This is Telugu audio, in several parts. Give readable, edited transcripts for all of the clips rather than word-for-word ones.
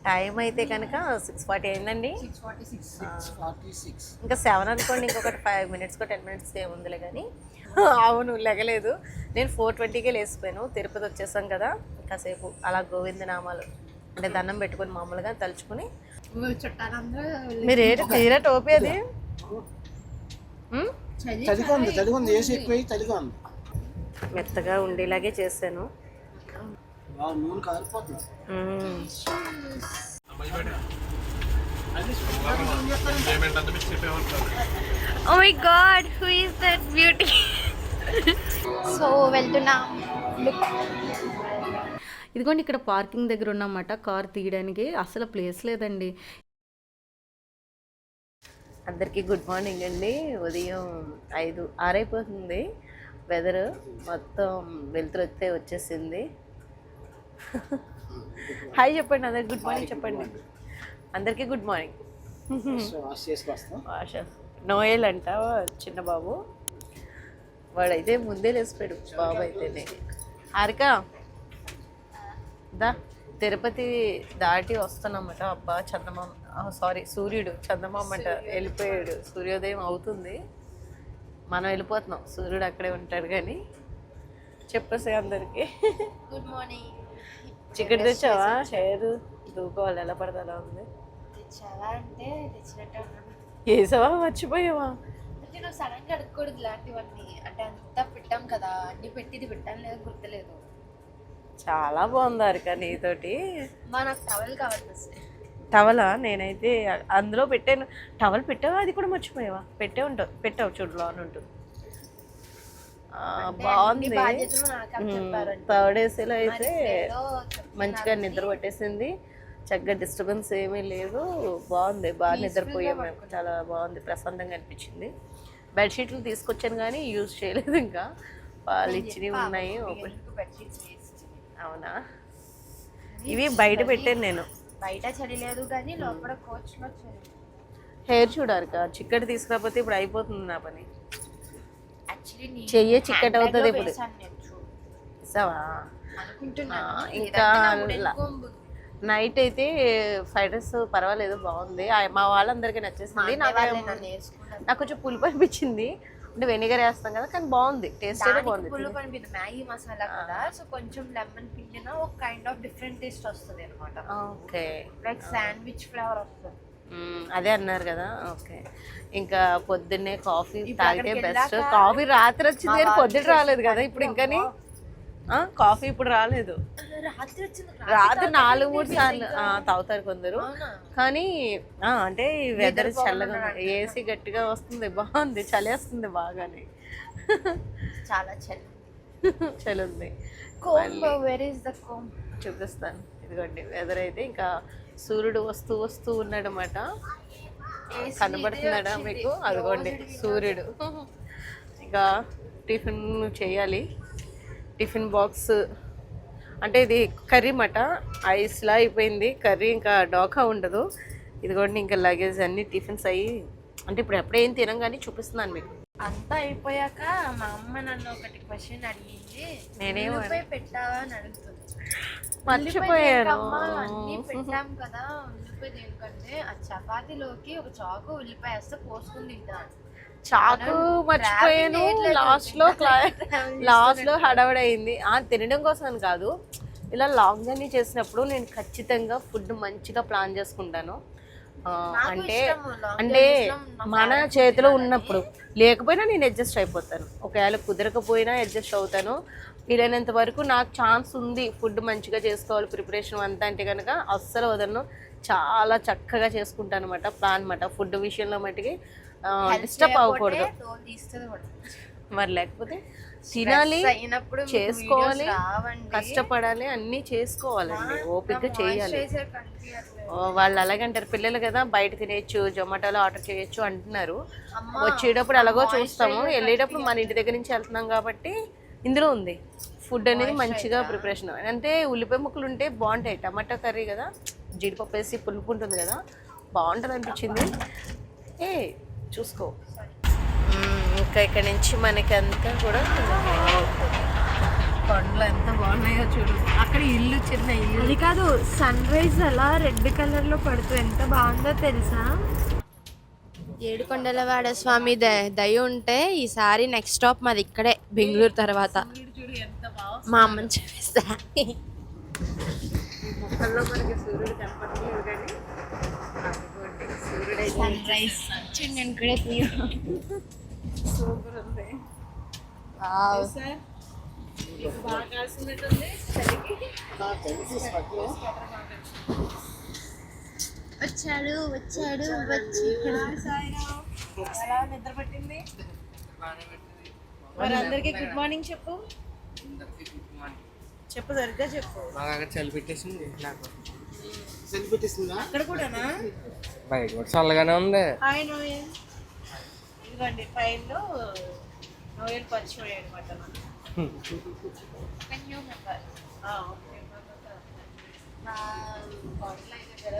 టైం అయితే కనుక 6:40 అయిందండి. 6:46. ఇంకా 7 అనుకోండి, ఇంకొకటి 5 మినిట్స్కో 10 మినిట్స్కి ఏముందిలే కానీ. అవును, లెగలేదు. నేను 4:20కే లేసిపోయాను. తిరుపతి వచ్చేసాం కదా, కాసేపు అలా గోవిందనామాలు అంటే దండం పెట్టుకొని మామూలుగా తలుచుకుని. మీరు ఏంటి తీరా టోపీ అది? మెత్తగా ఉండేలాగే చేశాను. Oh my god, who is that beauty? So వెళ్తున్నాం. ఇదిగోండి, ఇక్కడ పార్కింగ్ దగ్గర ఉన్నమాట కార్ తీయడానికి. అసలు ప్లేస్ లేదండి. అందరికీ గుడ్ మార్నింగ్ అండి. ఉదయం 5, 6 అయిపోతుంది. వెదర్ మొత్తం వెలుతురు వచ్చేసింది. హాయ్ చెప్పండి అందరికి, గుడ్ మార్నింగ్ చెప్పండి అందరికీ. Good morning. నోయల్ అంట చిన్న బాబు, వాడైతే ముందే లేసిపోయాడు. బాబు అయితేనే హారిక దా తిరుపతి దాటి వస్తున్నామట. అబ్బా చందమామ, సారీ సూర్యుడు, చందమామ అంట వెళ్ళిపోయాడు. సూర్యోదయం అవుతుంది, మనం వెళ్ళిపోతున్నాం. సూర్యుడు అక్కడే ఉంటాడు. కానీ చెప్పేసే అందరికి గుడ్ మార్నింగ్. చికెన్ తెచ్చావా? హెయిర్ దూకోవాలి, ఎలా పడితే అలా ఉంది. తెచ్చావా అంటే తెచ్చినట్టు వేసావా, మర్చిపోయావా? అంటే నువ్వు సడన్ గా అడగకూడదు ఇలాంటివన్నీ. అంటే అంతా పెట్టాం కదా, అన్ని పెట్టిది పెట్టాను లేదు గుర్తులేదు. చాలా బాగుంది అరిక నీతోటి. నాకు టవల్ కావాలి ఫస్ట్. టవలా? నేనైతే అందులో పెట్టాను. టవల్ పెట్టావా? అది కూడా మర్చిపోయావా? పెట్టావు చూడు, లోన్ ఉంటుంది. బాగుంది. థర్డ్ ఏసీలో అయితే మంచిగా నిద్ర పట్టేసింది. చక్కగా డిస్టర్బెన్స్ ఏమీ లేదు. బాగుంది, బాగా నిద్రపోయాం మేము. చాలా బాగుంది, ప్రశాంతంగా అనిపించింది. బెడ్షీట్లు తీసుకొచ్చాను కానీ యూజ్ చేయలేదు. ఇంకా వాళ్ళు ఇచ్చినవి ఉన్నాయి. అవునా? ఇవి బయట పెట్టాను నేను. బయట చలిలేదు కానీ లోపల కోచ్లో హెయిర్ చూడాలి కదా, చిక్కటి తీసుకురాకపోతే ఇప్పుడు అయిపోతుంది నా పని. చెయ్యే చిక్కటి అవుతుంది ఇప్పుడు. ఇంకా నైట్ అయితే ఫ్రైడ్ రైస్ పర్వాలేదు, బాగుంది. మా వాళ్ళందరికీ నచ్చేసింది. నాకు కొంచెం పులుపు అనిపించింది, అంటే వెనిగర్ వేస్తాం కదా, కానీ బాగుంది. టేస్ట్ అయితే బాగుంది. పులుపు అనిపించింది, మ్యాగీ మసాలా కదా, సో కొంచెం లెమన్ పిండిన ఒక కైండ్ ఆఫ్ డిఫరెంట్ టేస్ట్ వస్తుంది అనమాట. ఓకే, లైక్ శాండ్విచ్ ఫ్లేవర్ వస్తుంది. అదే అన్నారు కదా. ఓకే, ఇంకా పొద్దున్నే కాఫీ తాగితే బెస్ట్. కాఫీ రాత్రి వచ్చింది కానీ పొద్దున రాలేదు కదా ఇప్పుడు. ఇంకాని కాఫీ ఇప్పుడు రాలేదు. రాత్రి 4-3 సార్లు తాగుతారు కొందరు. కానీ అంటే వెదర్ చల్లగా, ఏసీ గట్టిగా వస్తుంది, బాగుంది. చలేస్తుంది బాగానే, చాలా చలి ఉంది. చూపిస్తాను. ఇదిగోండి వెదర్ అయితే. ఇంకా సూర్యుడు వస్తూ ఉన్నాడు అన్నమాట. కనబడుతున్నాడా మీకు? అదిగోండి సూర్యుడు. ఇంకా టిఫిన్ చేయాలి. టిఫిన్ బాక్స్ అంటే ఇది కర్రీ మాట, ఐస్లా అయిపోయింది కర్రీ. ఇంకా డోకా ఉండదు. ఇదిగోండి ఇంకా లగేజ్ అన్ని టిఫిన్స్ అయ్యి, అంటే ఇప్పుడు ఎప్పుడేం తినం కానీ చూపిస్తున్నాను మీకు. అంతా అయిపోయాక మా అమ్మ నన్ను ఒకటి క్వశ్చన్ అడిగింది, నేనేమో పెట్టావా అని అడుగుతుంది. మర్చిపోయాను. అన్ని పెట్టాం కదా, ఉల్లిపాయ దేనికంటే ఆ చపాతీలోకి ఒక చాకు ఉల్లిపాయ వేస్తే పోసుకుని తింటాను. చాకు మర్చిపోయాను. లాస్ట్ లో హడావడైంది. తినడం కోసం అని కాదు, ఇలా లాంగ్ జర్నీ చేసినప్పుడు నేను ఖచ్చితంగా ఫుడ్ మంచిగా ప్లాన్ చేసుకుంటాను. అంటే మన చేతిలో ఉన్నప్పుడు, లేకపోయినా నేను అడ్జస్ట్ అయిపోతాను. ఒకవేళ కుదరకపోయినా అడ్జస్ట్ అవుతాను. వీలైనంత వరకు నాకు ఛాన్స్ ఉంది ఫుడ్ మంచిగా చేసుకోవాలి, ప్రిపరేషన్ అంతా అంటే కనుక అస్సలు వదలను. చాలా చక్కగా చేసుకుంటాను అనమాట, ప్లాన్ అనమాట. ఫుడ్ విషయంలో మటుకి డిస్టర్బ్ అవ్వకూడదు. మరి లేకపోతే తినాలి, చేసుకోవాలి, కష్టపడాలి, అన్నీ చేసుకోవాలండి, ఓపిక చేయాలి. వాళ్ళు అలాగంటారు, పిల్లలు కదా బయట తినేయచ్చు, జొమాటోలో ఆర్డర్ చేయొచ్చు అంటున్నారు. వచ్చేటప్పుడు అలాగో చూస్తాము, వెళ్ళేటప్పుడు మన ఇంటి దగ్గర నుంచి వెళ్తున్నాం కాబట్టి ఇందులో ఉంది ఫుడ్ అనేది మంచిగా ప్రిపరేషన్. అంటే ఉల్లిపాయ ముక్కలు ఉంటే బాగుంటాయి. టమాటా కర్రీ కదా, జీడిపప్పు వేసి పులుపు ఉంటుంది కదా, బాగుంటుంది అనిపించింది. చూసుకో. ఇంకా ఇక్కడ నుంచి మనకి అంతా కూడా కొండలు ఎంత బాగున్నాయో చూడు. అక్కడ ఇల్లు, చిన్న ఇల్లు. అది కాదు, సన్ రైజ్ అలా రెడ్ కలర్ లో పడుతూ ఎంత బాగుందో తెలుసా. ఏడుకొండలవాడ స్వామి దయ ఉంటే ఈసారి నెక్స్ట్ స్టాప్ మాది ఇక్కడే, బెంగళూరు తర్వాత. చూడు ఎంత బాగా మా అమ్మని చూపిస్తా. మొక్కల్లో మనకి సూర్యుడు కనపడలేదు కానీ సూర్యుడు సన్ రైజ్ సూపర్ ఉంది సార్. మీకు బాగా కాల్సినట్టుంది చలికి. వచ్చాడు ఎలా నిద్ర పట్టింది? మరి అందరికి గుడ్ మార్నింగ్ చెప్పు. చెప్పు, సరిగ్గా చెప్పు. చలి పెట్టేసింది నాకు. చలి పెట్టేసిందా? అక్కడ కూడానా? బయట కూడా చల్లగానే ఉంది. Hi Noel. ఇదిగోండి పైన నోయల్ పరిచయం అయ్యాడు అనమాట.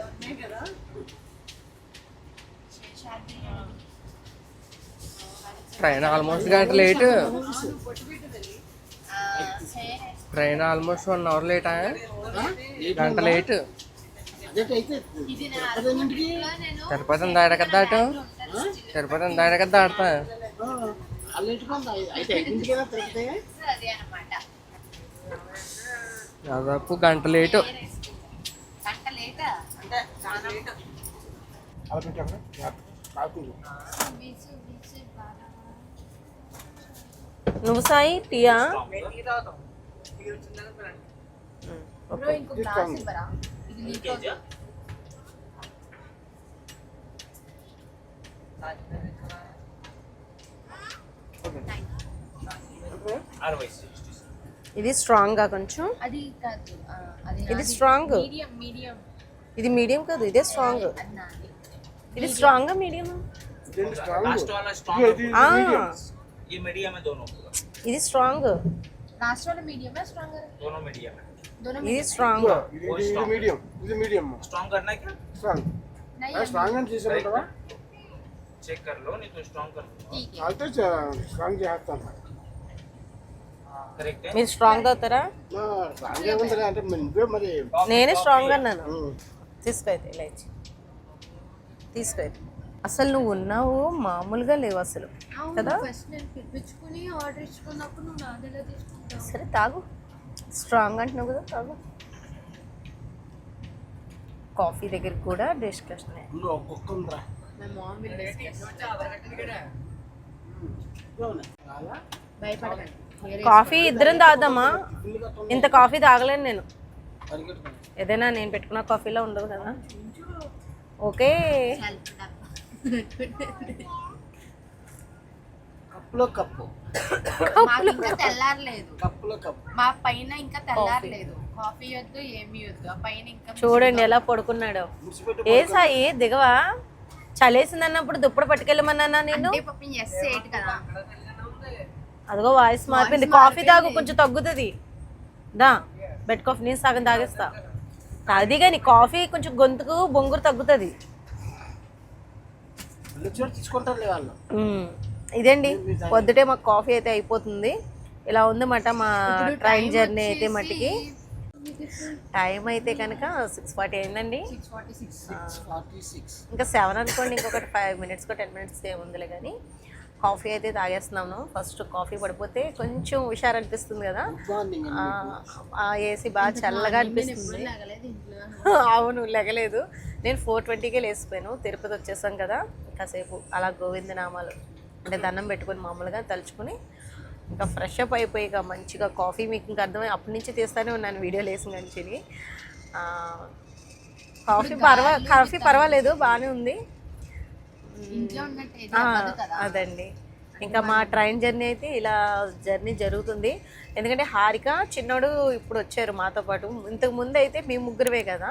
ఉన్నాయి కదా. ట్రైన్ ఆల్మోస్ట్ గంట late. Train almost 1 hour late. గంట లేట్. తిరుపతి దాడక దాటు. తిరుపతి దాడక దాడతా. దాదాపు గంట లేటు. నువ్వు సాయి టీయా? ఇది స్ట్రాంగ్ గా కొంచెం. అది కాదు, ఇది స్ట్రాంగ్. మీడియం. ఇది మీడియం కాదు, ఇదే స్ట్రాంగ్. ఇది స్ట్రాంగ్ మీడియం. ये मीडियम है दोनों. ఇది స్ట్రాంగ్. లాస్ట్ వాला मीडियम है, स्ट्रांग है दोनों मीडियम है. दोनों ఇది స్ట్రాంగ్. ఇది మీడియం. ఇది మీడియం. स्ट्रांग करना है क्या? స్ట్రాంగ్. नहीं స్ట్రాంగ్ అని చేసామంటావా? चेक कर लो, नहीं तो स्ट्रांग कर दो. ठीक है. అయితే స్ట్రాంగ్ చేస్తాను. करेक्ट है. మీరు స్ట్రాంగ్ అవుతారా? స్ట్రాంగ్ ఏముంటుంది అంటే నువ్వే మరి. నేనే స్ట్రాంగ్ అన్నాను. తీసుకోయితే ఇలా ఇచ్చి తీసుకోయితే. అసలు నువ్వు ఉన్నావు మామూలుగా లేవు అసలు కదా. ఫస్ట్ నేను పిలిపించుకుని ఆర్డర్ ఇచ్చుకున్నప్పుడు నువ్వు నాదెలా తీసుకుంటావు? సరే తాగు. స్ట్రాంగ్ అంటున్నావు కదా, తాగు. కాఫీ దగ్గర కూడా డిస్కషన్. ఒక్కొక్క ఉందిరా. మా మామ్ విల్ భయపడకండి. కాఫీ ఇద్దరం తాగుదామా? ఇంత కాఫీ తాగలేను నేను. ఏదైనా నేను పెట్టుకున్న కాఫీలో ఉండదు కదా. ఓకే. కప్పులో కప్పు. మాకు ఇంకా తెల్లారలేదు. కప్పులో కప్పు. మా పైన ఇంకా తెల్లారలేదు. కాఫీ వద్దు, ఏమీ వద్దు. ఆ పైన ఇంకా చూడండి ఎలా పడుకున్నాడు. ఏ సాయి దిగవా? చలేసింది అన్నప్పుడు దుప్పటి పట్టుకెళ్ళమన్నా నేను. అంటే పాపం S8 కదా. అదిగో వాయిస్ మారిపోయింది. కాఫీ తాగు, కొంచెం తగ్గుతుంది. దా బెడ్ కాఫీ నేను సగం తాగేస్తా. అది కానీ కాఫీ కొంచెం గొంతుకు బొంగురు తగ్గుతుంది. తీసుకుంటారు వాళ్ళు. ఇదండి పొద్దుటే మాకు కాఫీ అయితే అయిపోతుంది. ఇలా ఉందన్నమాట మా ట్రైన్ జర్నీ అయితే. మట్టికి టైం అయితే కనుక 6:40 అయిందండి. 6:46. ఇంకా 7 అనుకోండి. ఇంకొకటి 5 minutes 10 minutes ఏముందిలే కానీ కాఫీ అయితే తాగేస్తున్నాను. ఫస్ట్ కాఫీ పడిపోతే కొంచెం హుషారు అనిపిస్తుంది కదా. ఆ ఏసీ బాగా చల్లగా అనిపిస్తుంది. అవును లెగలేదు. నేను 4:20కే లేసిపోయాను. తిరుపతి వచ్చేసాం కదా, కాసేపు అలా గోవిందనామాలు అంటే దండం పెట్టుకొని మామూలుగా తలుచుకొని ఇంకా ఫ్రెష్ అప్ అయిపోయి ఇక మంచిగా కాఫీ మీకు ఇంకా అర్థమై అప్పటి నుంచి తీస్తూనే ఉన్నాను వీడియోలు వేసిన నుంచి. కాఫీ పర్వాలేదు, బాగానే ఉంది. అదండి ఇంకా మా ట్రైన్ జర్నీ అయితే ఇలా జర్నీ జరుగుతుంది. ఎందుకంటే హారిక చిన్నోడు ఇప్పుడు వచ్చారు మాతో పాటు. ఇంతకు ముందు అయితే మేము ముగ్గురమే కదా,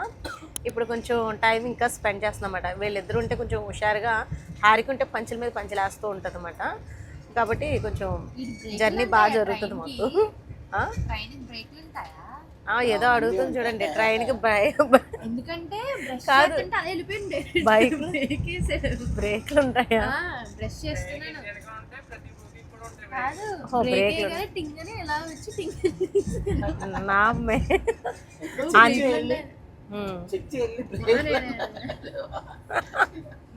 ఇప్పుడు కొంచెం టైం ఇంకా స్పెండ్ చేస్తున్నామన్నమాట. వీళ్ళిద్దరు ఉంటే కొంచెం హుషారుగా, హారిక ఉంటే పంచుల మీద పంచులేస్తూ ఉంటుంది అన్నమాట. కాబట్టి కొంచెం జర్నీ బాగా జరుగుతుంది మాకు. ఏదో అడుగుతుంది చూడండి. ట్రైన్కి ఎందుకంటే కాదు బైక్ బ్రేక్లు ఉంటాయా? బ్రష్ చేస్తున్నాను. కాదు ఓ, బ్రేక్ బ్రేక్లు. అయ్యగానే టింగ్ అని ఎలా వచ్చి టింగ్ నా అమ్మే.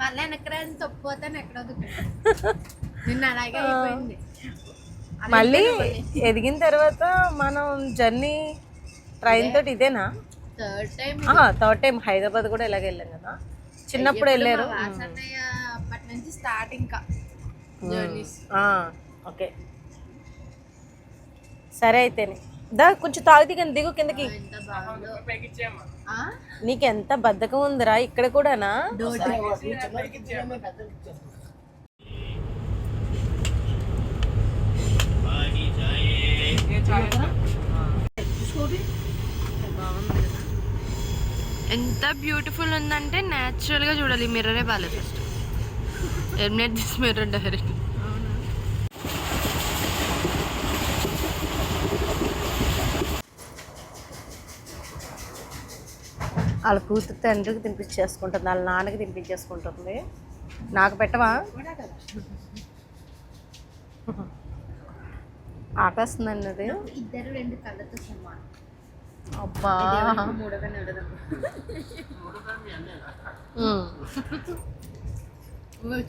మళ్ళీ వెనకరాని తప్పిపోతాను ఎక్కడో నిన్న అలాగే అయిపోయింది. మళ్ళీ ఎదిగిన తర్వాత మనం జర్నీ ట్రైన్ తోటి ఇదేనా? Third time 3rd time Hyderabad కూడా ఇలాగ వెళ్ళాం కదా, చిన్నప్పుడు వెళ్ళారు. వాసన్నయ్య అప్పటి నుంచి స్టార్ట్ ఇంకా జర్నీస్. ఓకే సరే అయితేనే దా కొంచెం తాగితే కానీ దిగు కిందకి. ఎంత బాగుందో. ఆ? నీకు ఎంత బద్ధకం ఉందిరా ఇక్కడ కూడానా? ఎంత బ్యూటిఫుల్ ఉందంటే న్యాచురల్ గా చూడాలి. మిర్రరే బాగాలేదు, first eliminate this mirror direct. వాళ్ళ కూతురు తండ్రికి తినిపించేసుకుంటుంది, వాళ్ళ నాన్నకి తినిపించేసుకుంటుంది. నాకు పెట్టవా? ఆకస్తుందండి అది. ఇద్దరు రెండు కళ్ళతో సమానం. అబ్బా మూడోగా నడదాం.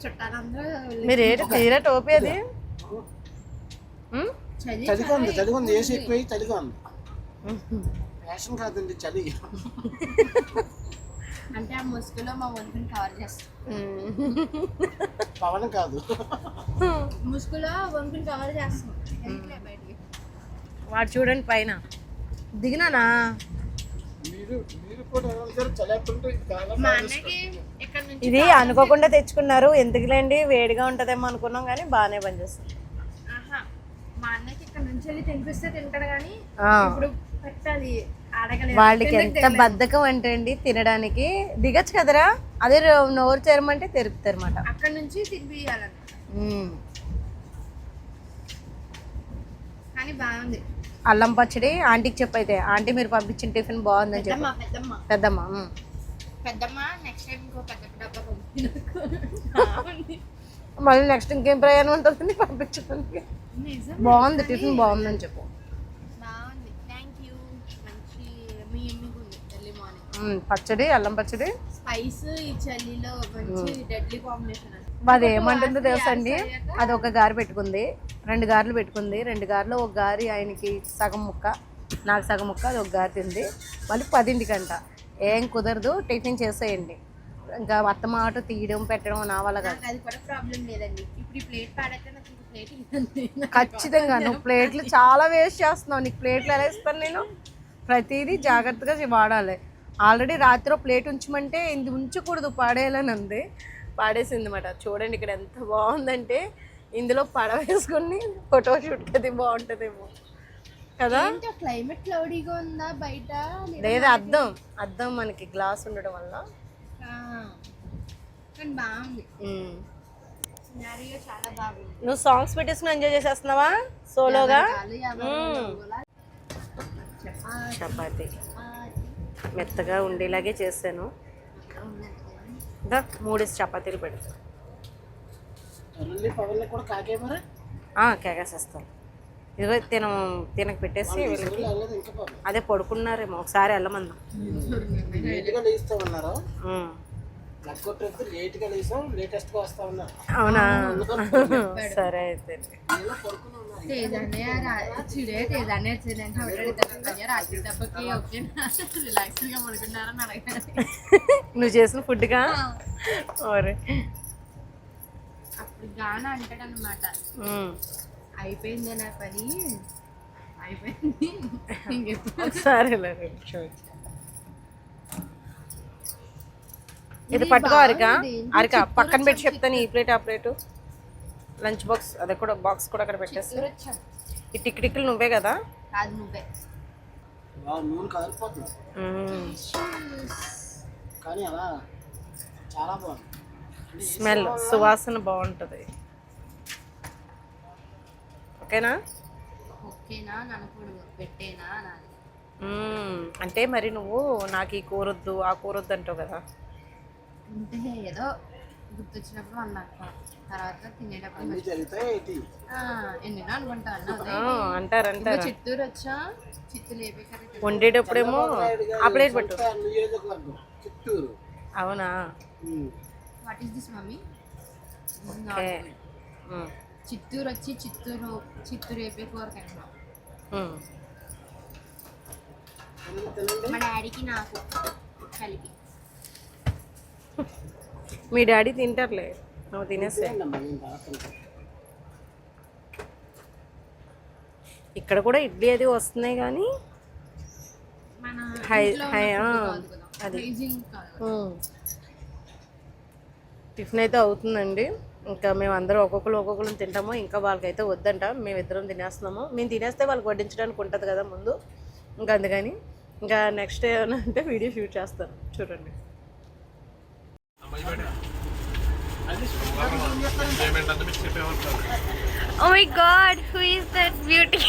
చుట్టాలందరూ మీరు ఏంటి తీరా టోపీ అది? చలిగా ఏసీ ఎక్కువ చలిగా ఉంది. ఫ్యాషన్ కాదండి చలి. అంటే ఆ ముసుగులో మా వంతుని కవర్ చేస్తాం. పవన్ కాదు, ముసుగులో వంతుని కవర్ చేస్తాం. ఎందుకులే బయటికి. వాడు చూడండి పైన దిగినానా? మీరు కూడా చలి ఎత్తుంటే మా అన్నకి ఇక్కడ నుంచి ఇది అనుకోకుండా తెచ్చుకున్నారు, ఎందుకులేండి వేడిగా ఉంటదేమో అనుకున్నాం కానీ బాగానే పనిచేస్తుంది. ఆహా, మా అన్నకి ఇక్కడ నుంచి వెళ్ళి తినిపిస్తే తింటాడు కానీ ఆ, ఇప్పుడు పెట్టాలి అడగలేదు. వాళ్ళకి ఎంత బద్ధకం అంటే అండి తినడానికి. దిగచ్చు కదరా, అదే నోరు తెరమంటే తెరుపుతారు అన్నమాట. అక్కడ నుంచి తినిపియాలన్నమాట. కానీ బాగుంది. అల్లం పచ్చడి ఆంటీకి చెప్పైతే, ఆంటీ మీరు పంపించిన టిఫిన్ బాగుందని చెప్పి. పెద్దమ్మ పెద్దమ్మ పెద్దమ్మ పెద్దమ్మ నెక్స్ట్ టైం ఇంకో పెద్ద డబ్బా పంపించింది. మళ్ళీ నెక్స్ట్ ఇంకేం ప్రయాణం ఉంటుంది పంపించడానికి. నిజం బాగుంది టిఫిన్ బాగుందని చెప్పు. బాగుంది. Thank you. మంచి మీ ఎన్నిక ఉంది ఎర్లీ మార్నింగ్. పచ్చడి అల్లం పచ్చడి స్పైస్ ఈ చలిలో మంచి డెడ్లీ కాంబినేషన్. అది ఏమంటుందో తెలుసా అండి, అది ఒక గారి పెట్టుకుంది, 2 గారెలు పెట్టుకుంది. 2 గారెలో ఒక గారి ఆయనకి సగం ముక్క, నాకు సగం ముక్క, అది ఒక గారి తింది. మళ్ళీ 10ంటికంట. ఏం కుదరదు, టిఫిన్ చేసేయండి. ఇంకా అత్తమాట తీయడం పెట్టడం నా వల్ల కాదు. అది కూడా ప్రాబ్లం లేదండి. ఇప్పుడు ఈ ప్లేట్ పాడైతే నాకు ఇంకో ప్లేట్ ఇస్తుంది. ఖచ్చితంగా నువ్వు ప్లేట్లు చాలా వేస్ట్ చేస్తున్నావు. నీకు ప్లేట్లు ఎలా ఇస్తాను నేను? ప్రతిదీ జాగ్రత్తగా వాడాలి. ఆల్రెడీ రాత్రి ప్లేట్ ఉంచమంటే ఇది ఉంచకూడదు పాడేయాలని ఉంది, పాడేసింది అన్నమాట. చూడండి ఇక్కడ ఎంత బాగుందంటే, ఇందులో పడవ వేసుకుని ఫోటో షూట్కి అది బాగుంటుందేమో కదా. క్లైమేట్ క్లౌడీగా ఉందా బయట? లేదా అద్దం మనకి గ్లాస్ ఉండడం వల్ల. కానీ బాగుంది, సినారియో చాలా బాగుంది. నువ్వు సాంగ్స్ పెట్టేసుకుని ఎంజాయ్ చేసేస్తున్నావా సోలోగా? చపాతి మెత్తగా ఉండేలాగే చేశాను. 3 చపాతీలు పెడతా. కూడా కాకే మరి కేకేసేస్తాను. ఇదిగో తినకు పెట్టేసి వీళ్ళకి ఇంకా పాపం అదే పడుకున్నారేమో, ఒకసారి వెళ్ళమందాం. లేట్గా లేస్తా ఉన్నారు. లక్కొట్టేస్తే లేట్గా లేసాం, లేటెస్ట్గా వస్తా ఉన్నారు. అవునా? సరే అయితే నువ్వు చేసిన ఫుడ్గా అప్పుడు గానా అంటాడు అనమాట, అయిపోయింది నా పని అయిపోయింది. సరేలే ఇది పట్టుకో అరిక పక్కన పెట్టి చెప్తాను. ఈ ప్లేట్ ఆ ప్లేటు లంచ్ బాక్స్ అదే కూడా బాక్స్ కూడా అక్కడ పెట్టేసి. ఈ టిక్లు నువ్వే కదా? కాదు నువ్వే. నూనె కాలిపోతుంది కానీ అలా చాలా బాగుంది. స్మెల్ సువాసన బాగుంటుంది. ఓకేనా? ఓకేనా ననకూడదు పెట్టేనా నాది. అంటే మరి నువ్వు నాకు ఈ కూరొద్దు ఆ కూరొద్దు అంటావు కదా. అంటే ఏదో గుర్తొచ్చినప్పుడు అన్నాక తర్వాత తినేటప్పుడు అన్ని జరుగుతాయి ఏంటి? ఎన్నెన్నో అనుకుంటా అంటారు అంటారు. చిత్తూరు వచ్చా చిత్తూరు లేపే కర్రీ వండేటప్పుడేమో ఆ ప్లేట్ పెట్టు. సొంత నియోజకవర్గం చిత్తూరు. అవునా? What is this mummy? Okay. Chittoor వచ్చి చిత్తూరు వేపే కూర తింటున్నాం. మా డాడీకి నాకు కలిపి. మీ డాడీ తింటారులే, నువ్వు తినేస్తే. ఇక్కడ కూడా ఇడ్లీ అది వస్తున్నాయి కానీ మన అది ఫ్రీజింగ్ కాదు. టిఫిన్ అయితే అవుతుందండి. ఇంకా మేము అందరం ఒక్కొక్కరు తింటాము. ఇంకా వాళ్ళకైతే వద్దంట, మేమిద్దరం తినేస్తున్నాము. మేము తినేస్తే వాళ్ళకి వడ్డించడానికి ఉంటుంది కదా ముందు, ఇంకా అందుకని ఇంకా నెక్స్ట్ ఏమైనా అంటే వీడియో షూట్ చేస్తాను, చూడండి. Oh my God, who is that beauty?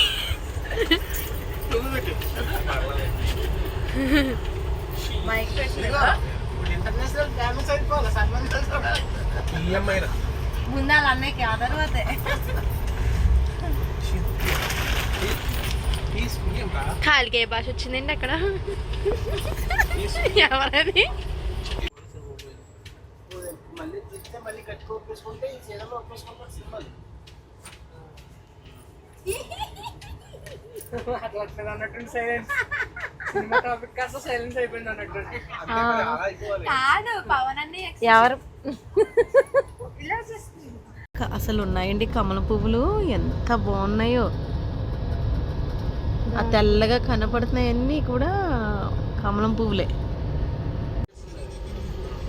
International famous అయిపోవాలి సన్మాన్. ముందాల అన్నయ్యకి ఆ తర్వాతే కాలికి ఏ భాష వచ్చిందండి అక్కడ? ఎవరని? మళ్ళీ తిరిగితే మళ్ళీ గట్టిగా ఒప్పేసుకుంటే ఈ సీజన్లో ఒప్పేసుకుంటారు సినిమాలు. అట్లా అన్నట్టు సైలెన్స్, సినిమా టాపిక్ కాస్త సైలెన్స్ అయిపోయింది అన్నట్టు. కాదు పవన్ అన్ని ఎవరు అసలు ఉన్నాయండి కమల పువ్వులు, ఎంత బాగున్నాయో. ఆ తెల్లగా కనపడుతున్నాయన్నీ కూడా కమలం పువ్వులే.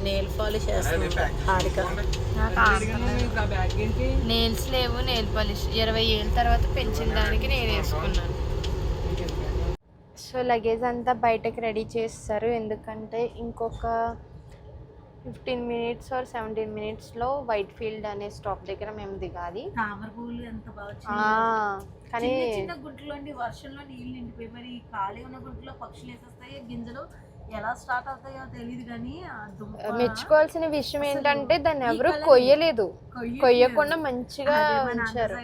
నెయిల్ పాలిష్ చేస్తున్నాం హారిక. నెయిల్స్ లేవు, నెయిల్ పాలిష్ 20 ఏళ్ళ తర్వాత పెంచిన దానికి నేను వేసుకున్నాను. సో లగేజ్ అంతా బయటకు రెడీ చేస్తారు, ఎందుకంటే ఇంకొక 15 మినిట్స్ ఆర్ 17 మినిట్స్లో వైట్ ఫీల్డ్ అనే స్టాప్ దగ్గర మేము దిగాలి. తామర పువ్వులు ఎంత బాగా కానీ చిన్న గుంటలో వర్షంలో నీళ్ళు నిండిపోయి మరి ఖాళీ ఉన్న గుంటలో పక్షులు వేసేస్తాయి, గింజలు ఎలా స్టార్ట్ అవుతాయో తెలియదు. కానీ మెచ్చుకోవాల్సిన విషయం ఏంటంటే దాన్ని ఎవరు కొయ్యలేదు, కొయ్యకుండా మంచిగా ఉంచారు.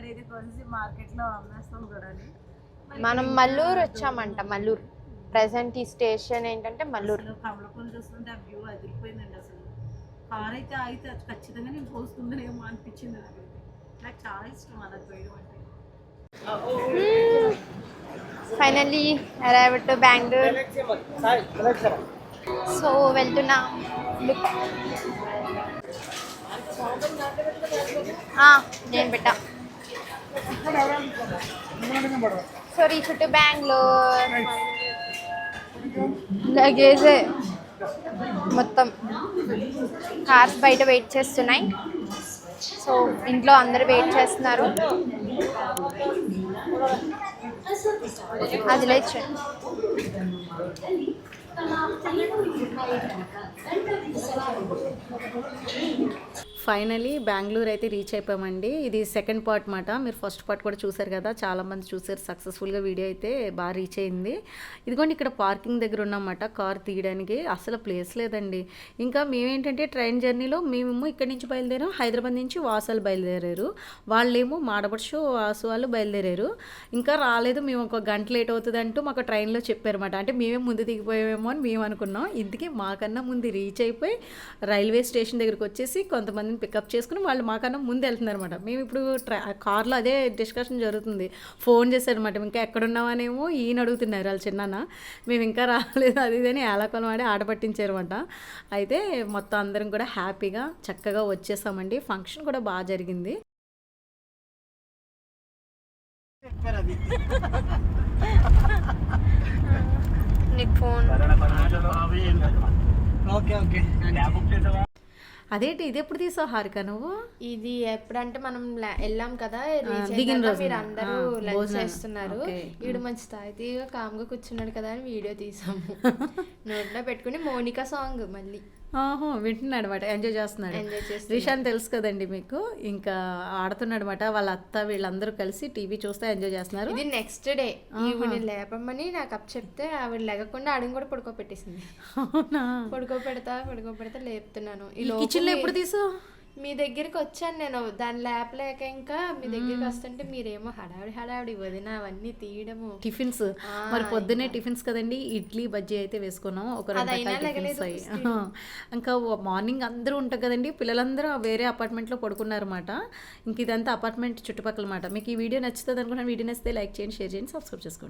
మార్కెట్ లో అమ్మేస్తాం కూడా. మనం మల్లూరు వచ్చామంట. మల్లూరు ప్రెసెంట్ ఈ స్టేషన్ ఏంటంటే మల్లూరు. కమలపూలు చూస్తుంటే ఆ వ్యూ అదిరిపోయిందండి. అసలు కార్ అయితే ఆగితే ఖచ్చితంగా నేను పోస్తుందనేమో అనిపించింది. నాకు చాలా ఇష్టం అలా పోయడం అంటే. Finally arrived to Bengaluru. So వెళ్తున్నాం. నేను పెట్టా. So reach to Bengaluru. లగేజే మొత్తం కార్స్ బయట వెయిట్ చేస్తున్నాయి. సో ఇంట్లో అందరూ వెయిట్ చేస్తున్నారు. అది లేచే ఫైనలీ బెంగళూరు అయితే రీచ్ అయిపోయామండి. ఇది సెకండ్ పార్ట్ మాట. మీరు ఫస్ట్ పార్ట్ కూడా చూసారు కదా, చాలామంది చూసారు. సక్సెస్ఫుల్గా వీడియో అయితే బాగా రీచ్ అయింది. ఇదిగోండి ఇక్కడ పార్కింగ్ దగ్గర ఉన్నమాట కార్ తీయడానికి. అసలు ప్లేస్ లేదండి. ఇంకా మేమేంటంటే ట్రైన్ జర్నీలో మేము ఇక్కడి నుంచి బయలుదేరాం, హైదరాబాద్ నుంచి వాసాలు బయలుదేరారు. వాళ్ళేమో మాడపడుచు వాసు వాళ్ళు బయలుదేరారు. ఇంకా రాలేదు, మేము ఒక గంట లేట్ అవుతుంది అంటూ మాకు ట్రైన్లో చెప్పారన్నమాట. అంటే మేమే ముందు దిగిపోయామేమో అని మేము అనుకున్నాం. ఇందుకే మాకన్నా ముందు రీచ్ అయిపోయి రైల్వే స్టేషన్ దగ్గరికి వచ్చేసి కొంతమంది పికప్ చేసుకుని వాళ్ళు మాకన్నా ముందు వెళ్తున్నారు అనమాట. మేము ఇప్పుడు కార్లో అదే డిస్కషన్ జరుగుతుంది. ఫోన్ చేశారనమాట, ఇంకా ఎక్కడున్నామనేమో ఈయన అడుగుతున్నారు వాళ్ళు చిన్న. మేము ఇంకా రాలేదు అది ఇదని ఏలాకొలం ఆడి ఆట పట్టించారనమాట. అయితే మొత్తం అందరం కూడా హ్యాపీగా చక్కగా వచ్చేసామండి. ఫంక్షన్ కూడా బాగా జరిగింది. అదేంటి ఇది ఎప్పుడు తీసావు హారిక నువ్వు? ఇది ఎప్పుడంటే మనం వెళ్ళాం కదా, దిగిన రోజు మీరు అందరూ లంచ్ చేస్తున్నారు, వీడు మంచి తాయితీగా కామ్గా కూర్చున్నాడు కదా అని వీడియో తీసాము. నోట్లో పెట్టుకుని మోనికా సాంగ్ మళ్ళీ వింటున్నాడు అనమాట, ఎంజాయ్ చేస్తున్నాడు. రిషాన్ తెలుసు కదండి మీకు, ఇంకా ఆడుతున్నాడు అనమాట. వాళ్ళ అత్త వీళ్ళందరూ కలిసి టీవీ చూస్తే ఎంజాయ్ చేస్తున్నారు. ఇది నెక్స్ట్ డే ఈవిడ లేపమని నాకు అప్ చెప్తే ఆవిడ లేకుండా ఆడిని కూడా పడుకోబెట్టేసింది. పడుకోబెడతా లేపుతున్నాను. కిచెన్ లో ఎప్పుడు తీసావు? మీ దగ్గరికి వచ్చాను నేను దాని లేక ఇంకా మీ దగ్గరికి వస్తుంటే మీరేమో హడావిడి వదిన అవన్నీ తీయడము. టిఫిన్స్ మరి పొద్దునే టిఫిన్స్ కదండి, ఇడ్లీ బజ్జీ అయితే వేసుకున్నాం. ఒక 2 రకాల టిఫిన్స్ అయ్యి. ఇంకా మార్నింగ్ అందరూ ఉంటారు కదండి, పిల్లలందరూ వేరే అపార్ట్మెంట్లో పడుకున్నారన్నమాట. ఇంక ఇదంతా అపార్ట్మెంట్ చుట్టుపక్కల మాట. మీకు ఈ వీడియో నచ్చుతుంది అనుకున్నాను. వీడియో నచ్చితే లైక్ చేయండి, షేర్ చేయండి, సబ్స్క్రైబ్ చేసుకోండి.